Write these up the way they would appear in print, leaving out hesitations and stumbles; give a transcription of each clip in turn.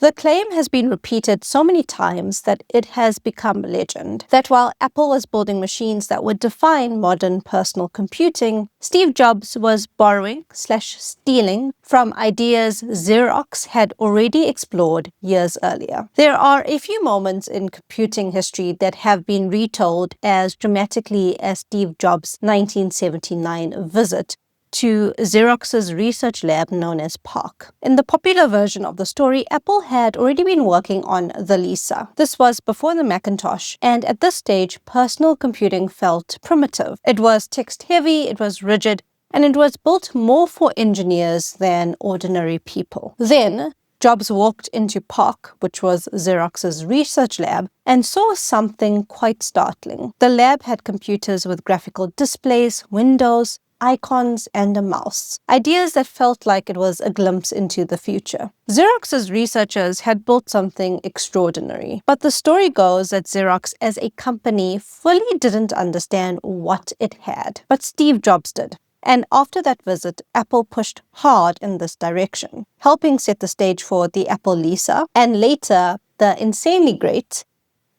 The claim has been repeated so many times that it has become legend that while Apple was building machines that would define modern personal computing, Steve Jobs was borrowing/stealing from ideas Xerox had already explored years earlier. There are a few moments in computing history that have been retold as dramatically as Steve Jobs' 1979 visit to Xerox's research lab known as PARC. In the popular version of the story, Apple had already been working on the Lisa. This was before the Macintosh, and at this stage, personal computing felt primitive. It was text-heavy, it was rigid, and it was built more for engineers than ordinary people. Then, Jobs walked into PARC, which was Xerox's research lab, and saw something quite startling. The lab had computers with graphical displays, windows, icons, and a mouse. Ideas that felt like it was a glimpse into the future. Xerox's researchers had built something extraordinary, but the story goes that Xerox as a company fully didn't understand what it had, but Steve Jobs did. And after that visit, Apple pushed hard in this direction, helping set the stage for the Apple Lisa, and later the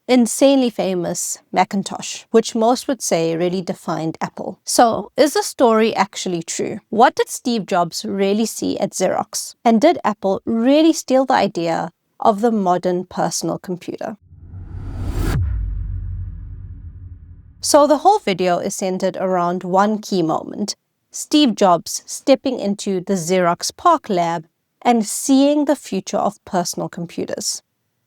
insanely famous Macintosh, which most would say really defined Apple. So, is the story actually true? What did Steve Jobs really see at Xerox? And did Apple really steal the idea of the modern personal computer? So the whole video is centered around one key moment: Steve Jobs stepping into the Xerox PARC lab and seeing the future of personal computers.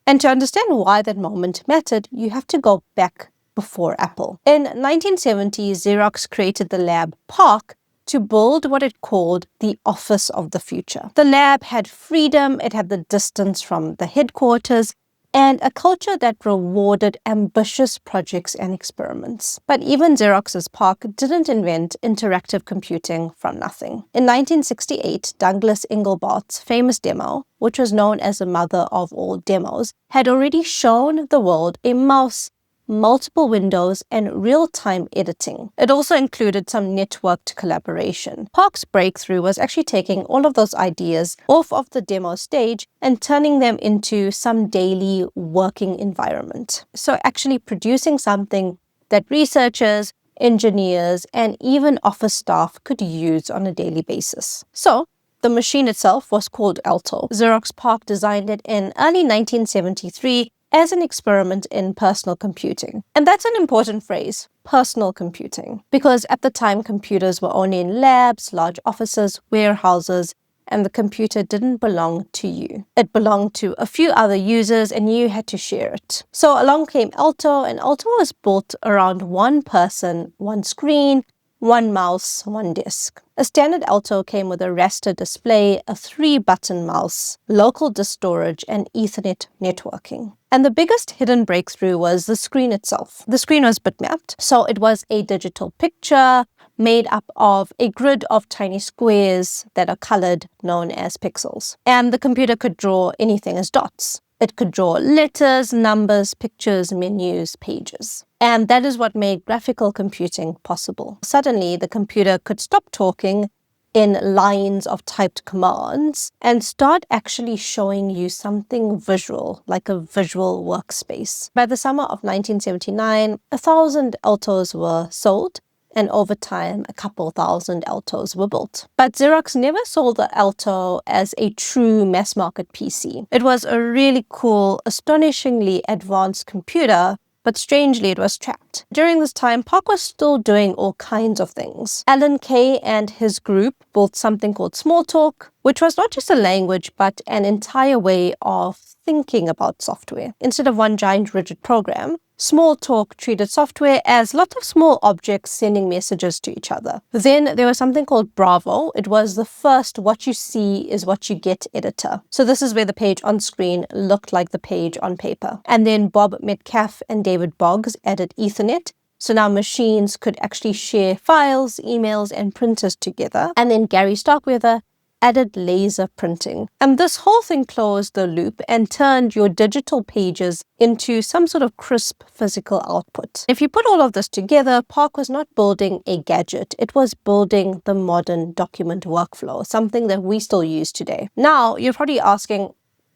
And to understand why that moment mattered, you have to go back before Apple. In 1970, Xerox created the lab PARC to build what it called the office of the future. The lab had freedom, it had the distance from the headquarters, and a culture that rewarded ambitious projects and experiments. But even Xerox's PARC didn't invent interactive computing from nothing. In 1968, Douglas Engelbart's famous demo, which was known as the mother of all demos, had already shown the world a mouse, multiple windows, and real-time editing. It also included some networked collaboration. PARC's breakthrough was actually taking all of those ideas off of the demo stage and turning them into some daily working environment. So actually producing something that researchers, engineers, and even office staff could use on a daily basis. So the machine itself was called Alto. Xerox PARC designed it in early 1973 as an experiment in personal computing. And that's an important phrase, personal computing, because at the time computers were only in labs, large offices, warehouses, and the computer didn't belong to you. It belonged to a few other users and you had to share it. So along came Alto, and Alto was built around one person, one screen, one mouse, one disk. A standard Alto came with a raster display, a 3-button mouse, local disk storage, and Ethernet networking. And the biggest hidden breakthrough was the screen itself. The screen was bitmapped, so it was a digital picture made up of a grid of tiny squares that are colored, known as pixels. And the computer could draw anything as dots. It could draw letters, numbers, pictures, menus, pages. And that is what made graphical computing possible. Suddenly, the computer could stop talking in lines of typed commands and start actually showing you something visual, like a visual workspace. By the summer of 1979, 1,000 Altos were sold, and over time, a couple thousand Altos were built. But Xerox never sold the Alto as a true mass-market PC. It was a really cool, astonishingly advanced computer, but strangely it was trapped. During this time, PARC was still doing all kinds of things. Alan Kay and his group built something called Smalltalk, which was not just a language, but an entire way of thinking about software. Instead of one giant rigid program, Smalltalk treated software as lots of small objects sending messages to each other. Then there was something called Bravo. It was the first what you see is what you get editor. So this is where the page on screen looked like the page on paper. And then Bob Metcalfe and David Boggs added Ethernet. So now machines could actually share files, emails, and printers together. And then Gary Starkweather added laser printing. And this whole thing closed the loop and turned your digital pages into some sort of crisp physical output. If you put all of this together, PARC was not building a gadget, it was building the modern document workflow, something that we still use today. Now, you're probably asking,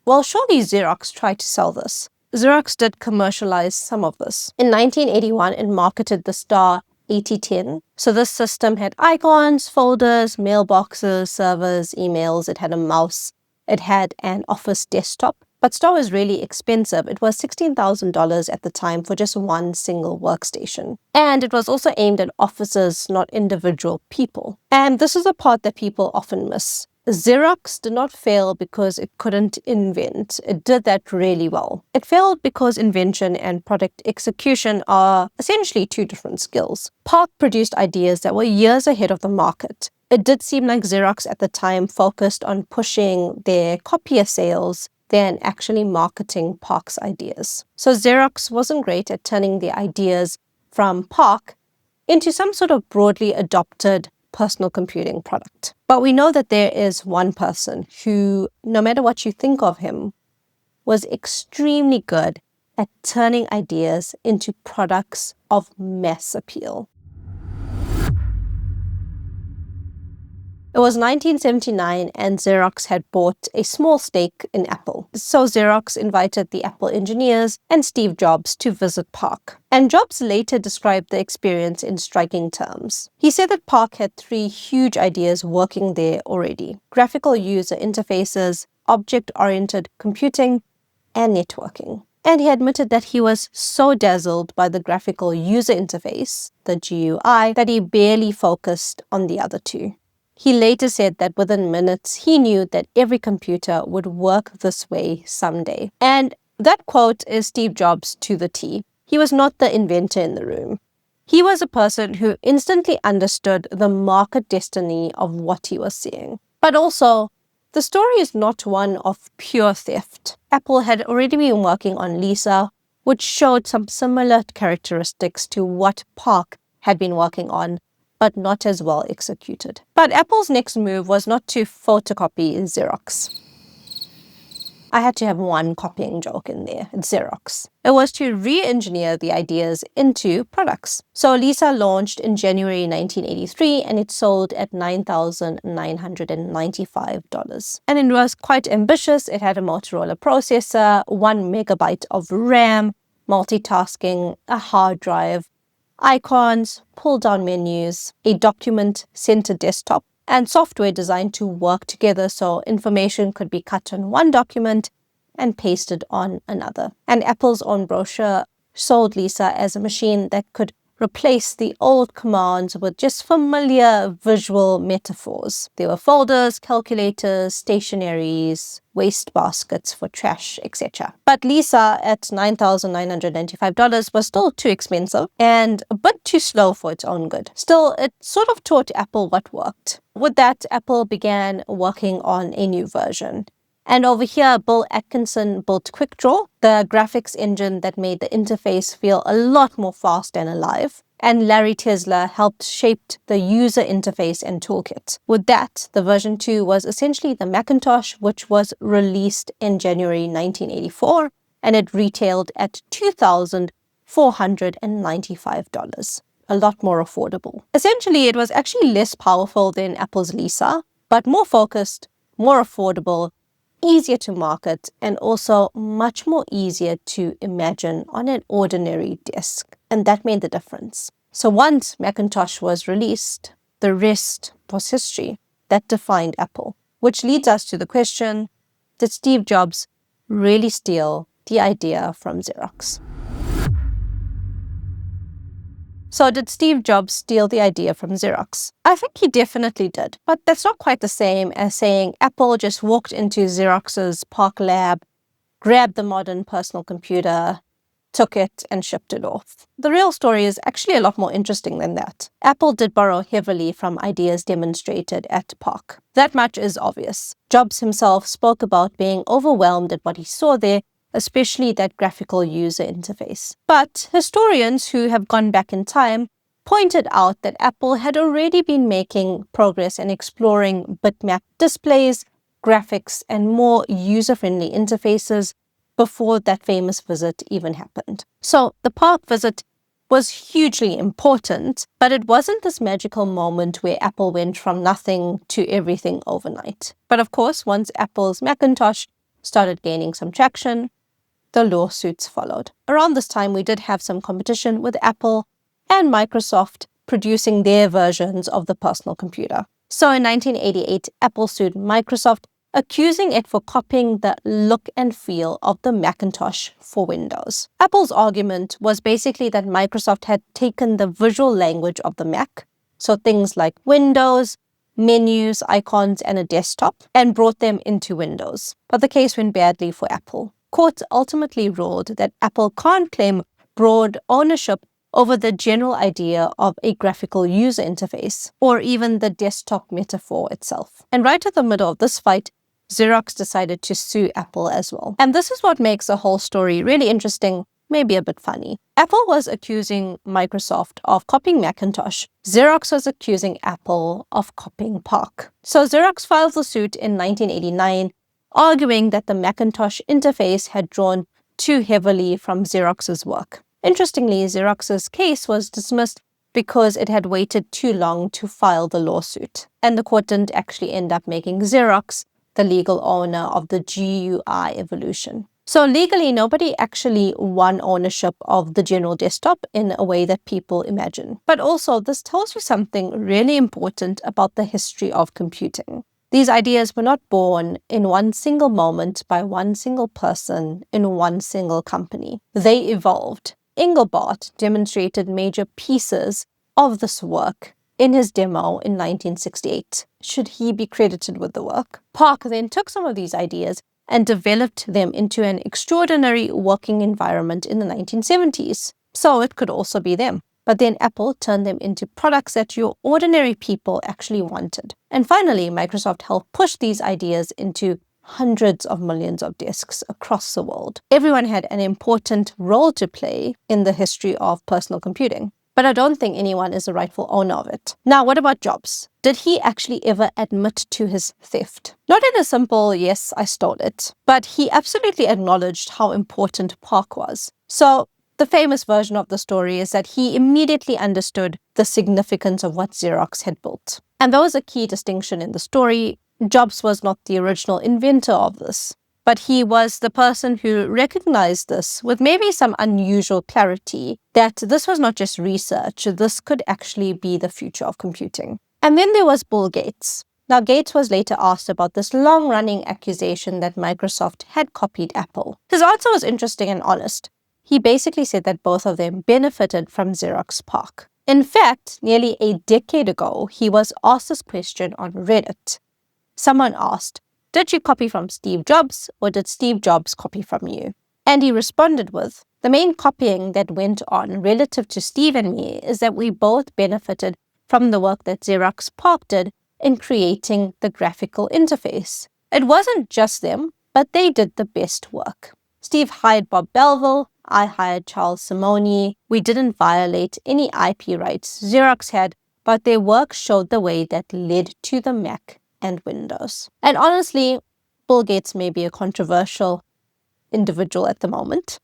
Well, surely Xerox tried to sell this. Xerox did commercialize some of this. In 1981, it marketed the Star 8010. So this system had icons, folders, mailboxes, servers, emails. It had a mouse. It had an office desktop. But Star was really expensive. It was $16,000 at the time for just one single workstation. And it was also aimed at offices, not individual people. And this is a part that people often miss. Xerox did not fail because it couldn't invent. It did that really well. It failed because invention and product execution are essentially two different skills. PARC produced ideas that were years ahead of the market. It did seem like Xerox at the time focused on pushing their copier sales than actually marketing PARC's ideas. So Xerox wasn't great at turning the ideas from PARC into some sort of broadly adopted personal computing product. But we know that there is one person who, no matter what you think of him, was extremely good at turning ideas into products of mass appeal. It was 1979 and Xerox had bought a small stake in Apple. So Xerox invited the Apple engineers and Steve Jobs to visit PARC. And Jobs later described the experience in striking terms. He said that PARC had three huge ideas working there already: graphical user interfaces, object-oriented computing, and networking. And he admitted that he was so dazzled by the graphical user interface, the GUI, that he barely focused on the other two. He later said that within minutes, he knew that every computer would work this way someday. And that quote is Steve Jobs to the T. He was not the inventor in the room. He was a person who instantly understood the market destiny of what he was seeing. But also, the story is not one of pure theft. Apple had already been working on Lisa, which showed some similar characteristics to what PARC had been working on, but not as well executed. But Apple's next move was not to photocopy Xerox. I had to have one copying joke in there. It's Xerox. It was to re-engineer the ideas into products. So Lisa launched in January 1983 and it sold at $9,995. And it was quite ambitious. It had a Motorola processor, 1 megabyte of RAM, multitasking, a hard drive, icons, pull-down menus, a document center desktop, and software designed to work together so information could be cut on one document and pasted on another. And Apple's own brochure sold Lisa as a machine that could replace the old commands with just familiar visual metaphors. There were folders, calculators, stationaries, waste baskets for trash, etc. But Lisa at $9,995 was still too expensive and a bit too slow for its own good. Still, it sort of taught Apple what worked. With that, Apple began working on a new version. And over here, Bill Atkinson built QuickDraw, the graphics engine that made the interface feel a lot more fast and alive. And Larry Tesler helped shape the user interface and toolkit. With that, the version 2 was essentially the Macintosh, which was released in January 1984, and it retailed at $2,495. A lot more affordable. Essentially, it was actually less powerful than Apple's Lisa, but more focused, more affordable, easier to market, and also much more easier to imagine on an ordinary desk. And that made the difference. So once Macintosh was released, the rest was history. That defined Apple. Which leads us to the question, did Steve Jobs really steal the idea from Xerox? So did Steve Jobs steal the idea from Xerox? I think he definitely did, but that's not quite the same as saying Apple just walked into Xerox's PARC lab, grabbed the modern personal computer, took it and shipped it off. The real story is actually a lot more interesting than that. Apple did borrow heavily from ideas demonstrated at PARC. That much is obvious. Jobs himself spoke about being overwhelmed at what he saw there, especially that graphical user interface. But historians who have gone back in time pointed out that Apple had already been making progress in exploring bitmap displays, graphics, and more user-friendly interfaces before that famous visit even happened. So the PARC visit was hugely important, but it wasn't this magical moment where Apple went from nothing to everything overnight. But of course, once Apple's Macintosh started gaining some traction, the lawsuits followed. Around this time, we did have some competition with Apple and Microsoft producing their versions of the personal computer. So in 1988, Apple sued Microsoft, accusing it for copying the look and feel of the Macintosh for Windows. Apple's argument was basically that Microsoft had taken the visual language of the Mac, so things like Windows, menus, icons, and a desktop, and brought them into Windows. But the case went badly for Apple. Courts ultimately ruled that Apple can't claim broad ownership over the general idea of a graphical user interface, or even the desktop metaphor itself. And right at the middle of this fight, Xerox decided to sue Apple as well. And this is what makes the whole story really interesting, maybe a bit funny. Apple was accusing Microsoft of copying Macintosh. Xerox was accusing Apple of copying PARC. So Xerox filed the suit in 1989, arguing that the Macintosh interface had drawn too heavily from Xerox's work. Interestingly, Xerox's case was dismissed because it had waited too long to file the lawsuit, and the court didn't actually end up making Xerox the legal owner of the GUI evolution. So legally, nobody actually won ownership of the general desktop in a way that people imagine. But also, this tells you something really important about the history of computing. These ideas were not born in one single moment by one single person in one single company. They evolved. Engelbart demonstrated major pieces of this work in his demo in 1968. Should he be credited with the work? PARC then took some of these ideas and developed them into an extraordinary working environment in the 1970s. So it could also be them. But then Apple turned them into products that your ordinary people actually wanted. And finally, Microsoft helped push these ideas into hundreds of millions of desks across the world. Everyone had an important role to play in the history of personal computing, but I don't think anyone is the rightful owner of it. Now, what about Jobs? Did he actually ever admit to his theft? Not in a simple, yes, I stole it, but he absolutely acknowledged how important PARC was. So the famous version of the story is that he immediately understood the significance of what Xerox had built. And there was a key distinction in the story. Jobs was not the original inventor of this, but he was the person who recognized this with maybe some unusual clarity, that this was not just research, this could actually be the future of computing. And then there was Bill Gates. Now, Gates was later asked about this long-running accusation that Microsoft had copied Apple. His answer was interesting and honest. He basically said that both of them benefited from Xerox PARC. In fact, nearly a decade ago, he was asked this question on Reddit. Someone asked, "Did you copy from Steve Jobs, or did Steve Jobs copy from you?" And he responded with, "The main copying that went on relative to Steve and me is that we both benefited from the work that Xerox PARC did in creating the graphical interface. It wasn't just them, but they did the best work. Steve hired Bob Belleville, I hired Charles Simoni. We didn't violate any IP rights Xerox had, but their work showed the way that led to the Mac and Windows." And honestly, Bill Gates may be a controversial individual at the moment,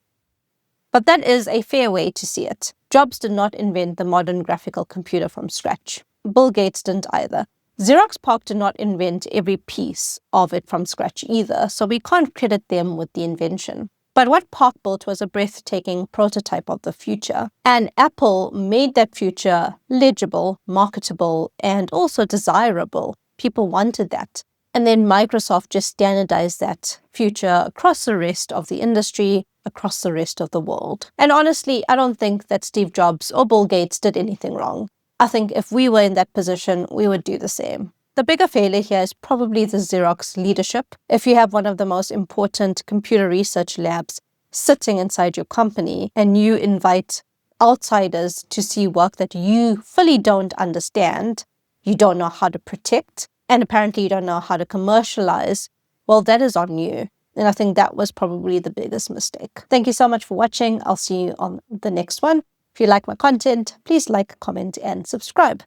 but that is a fair way to see it. Jobs did not invent the modern graphical computer from scratch. Bill Gates didn't either. Xerox PARC did not invent every piece of it from scratch either, so we can't credit them with the invention. But what PARC built was a breathtaking prototype of the future, and Apple made that future legible, marketable, and also desirable. People wanted that. And then Microsoft just standardized that future across the rest of the industry, across the rest of the world. And honestly, I don't think that Steve Jobs or Bill Gates did anything wrong. I think if we were in that position, we would do the same. The bigger failure here is probably the Xerox leadership. If you have one of the most important computer research labs sitting inside your company and you invite outsiders to see work that you fully don't understand, you don't know how to protect, and apparently you don't know how to commercialize, well, that is on you. And I think that was probably the biggest mistake. Thank you so much for watching. I'll see you on the next one. If you like my content, please like, comment, and subscribe.